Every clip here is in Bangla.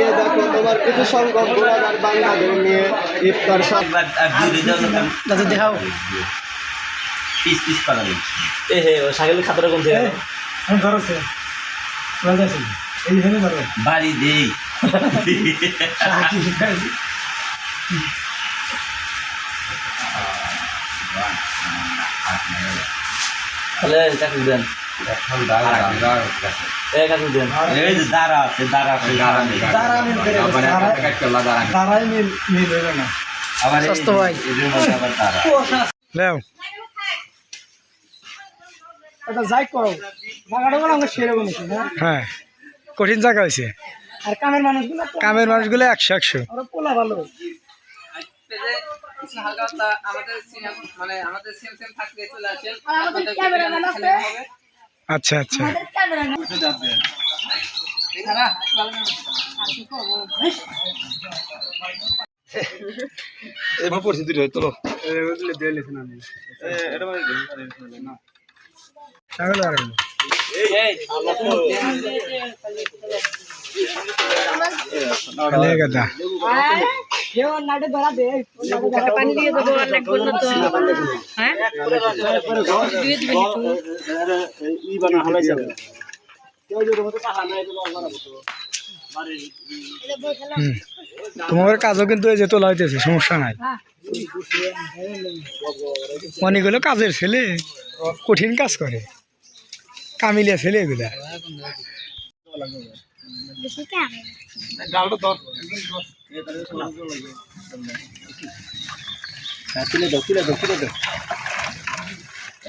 তাকিয়ে দেখো তোমার কিছু সংখ্যক গুণাগার বান্দাদের নিয়ে ইফতার দেখাও পিস পিস করা নেই এ হে ও সাগরের খাতাটা কোন থেকে ধরছে এইখানে ধরো বাড়ি দেই তাহলে চাকরি দেন এখন দাঁড়া এ কাকু দেন এই যে দাঁড়া আছে দাঁড়া নেই তারাই মিল হইল না আবার স্বাস্থ্য ভাই। এদের মধ্যে আবার দাঁড়া লেও এটা যাই করো জায়গাটা বলো আমরা সেরকম হয়েছে হ্যাঁ কঠিন জায়গা হয়েছে আর কামের মানুষগুলো 100 ওরা পোলা ভালো আচ্ছা আচ্ছা এবার পরিস্থিতি হয়তো পানি দিয়ে দেবো লাগবে না তো হ্যাঁ তোমার কাজও কিন্তু এই যে তোলা হইতেছে সমস্যা নাই অনেকগুলো কাজের ছেলে কঠিন কাজ করে কামিলিয়া ছেলে এগুলা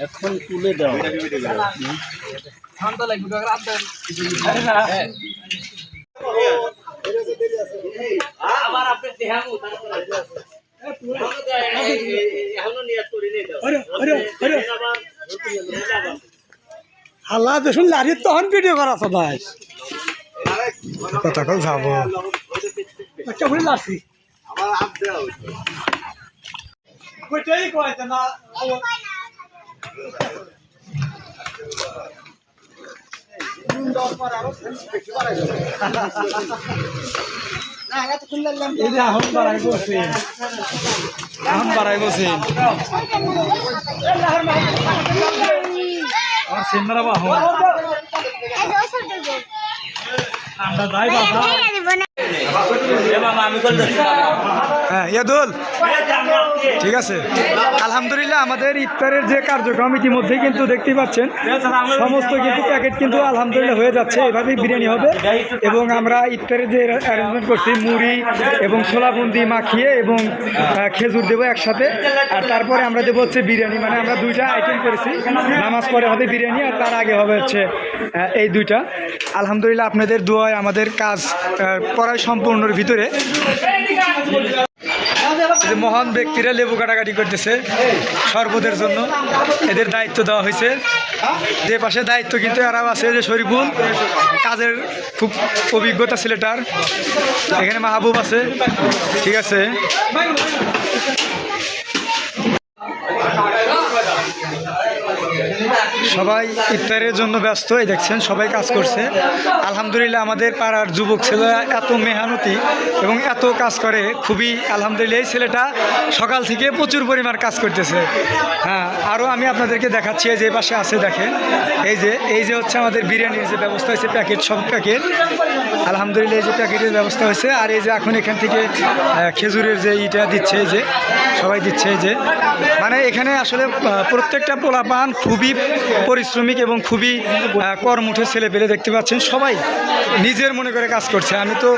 এখন তুলে দাও আবার আপনি দেখামু এখনো নিয়াত করে নেই দাও আল্লাহ দেখুন লাড়ি তখন ভিডিও করা সবাই কথা কল যাবো একটা ভুলে লাড়ছি ওইটাই কয়েছে না এখন বাড়াই বসেন আর সিন্নারা বাহ আমরা যাই বাবা হ্যাঁ ইয়াদুল ঠিক আছে আলহামদুলিল্লাহ আমাদের ইফতারের যে কার্যক্রম ইতিমধ্যে কিন্তু দেখতেই পাচ্ছেন সমস্ত কিন্তু প্যাকেট কিন্তু আলহামদুলিল্লাহ হয়ে যাচ্ছে এভাবেই বিরিয়ানি হবে এবং আমরা ইফতারের যে অ্যারেঞ্জমেন্ট করছি মুড়ি এবং ছোলাবুন্দি মাখিয়ে এবং খেজুর দেবো একসাথে আর তারপরে আমরা দেবো হচ্ছে বিরিয়ানি মানে আমরা দুইটা আইটেম করেছি নামাজ পরে হবে বিরিয়ানি আর তার আগে হবে হচ্ছে এই দুইটা আলহামদুলিল্লাহ আপনাদের দোয়ায় আমাদের কাজ প্রায় সম্পূর্ণর ভিতরে যে মহান ব্যক্তিরা লেবু কাটাকাটি করতেছে শরবতের জন্য এদের দায়িত্ব দেওয়া হয়েছে যে পাশে দায়িত্ব কিন্তু এরাও আছে যে শরীফুল কাজের খুব অভিজ্ঞতা ছেলেটার এখানে মাহবুব আছে ঠিক আছে সবাই ইফতারের জন্য ব্যস্ত এই দেখছেন সবাই কাজ করছে আলহামদুলিল্লাহ আমাদের পাড়ার যুবক ছেলেরা এত মেহনতি এবং এত কাজ করে খুবই আলহামদুলিল্লাহ এই ছেলেটা সকাল থেকে প্রচুর পরিমাণ কাজ করতেছে হ্যাঁ আরও আমি আপনাদেরকে দেখাচ্ছি যে পাশে আছে দেখেন এই যে হচ্ছে আমাদের বিরিয়ানির যে ব্যবস্থা হয়েছে প্যাকেট সব প্যাকেট আলহামদুলিল্লাহ এই যে প্যাকেটের ব্যবস্থা হয়েছে আর এই যে এখন এখান থেকে খেজুরের যে ইটা দিচ্ছে এই যে সবাই দিচ্ছে এই যে মানে এখানে আসলে প্রত্যেকটা পোলাপান খুবই পরিশ্রমিক এবং খুবই কর্মঠে ছেলে পেলে দেখতে পাচ্ছেন সবাই নিজের মনে করে কাজ করছে আমি তো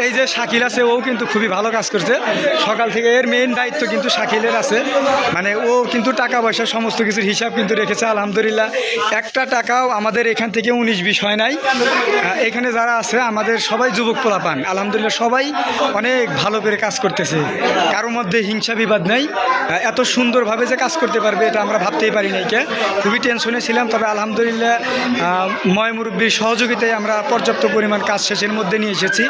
এই যে শাকিল আছে ও কিন্তু খুবই ভালো কাজ করছে সকাল থেকে এর মেইন দায়িত্ব কিন্তু শাকিলের আছে মানে ও কিন্তু টাকা পয়সা সমস্ত কিছুর হিসাব কিন্তু রেখেছে আলহামদুলিল্লাহ একটা টাকাও আমাদের এখান থেকে 19-20 হয় নাই এখানে যারা আছে আমাদের সবাই যুবক পোলাপান আলহামদুলিল্লাহ সবাই অনেক ভালো করে কাজ করতেছে কারোর মধ্যে হিংসা বিবাদ নেই এত সুন্দরভাবে যে কাজ করতে পারবে এটা আমরা ভাবতেই পারি নাই খুবই টেনশনে ছিলাম তবে আলহামদুলিল্লাহ ময় মুরব্বীর সহযোগিতায় আমরা পর্যাপ্ত পরিমাণ কাজ শেষের মধ্যে নিয়ে এসেছি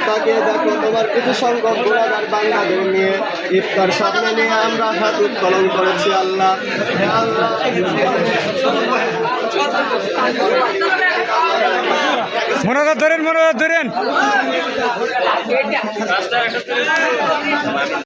তাকিয়ে দেখো তোমার কিছু সংখ্যক গুণাগার বান্দাদের নিয়ে ইফতার সামনে নিয়ে আমরা হাত উত্তোলন করেছি আল্লাহ আল্লাহ মনোজাত ধরেন, মনোজাত ধরেন।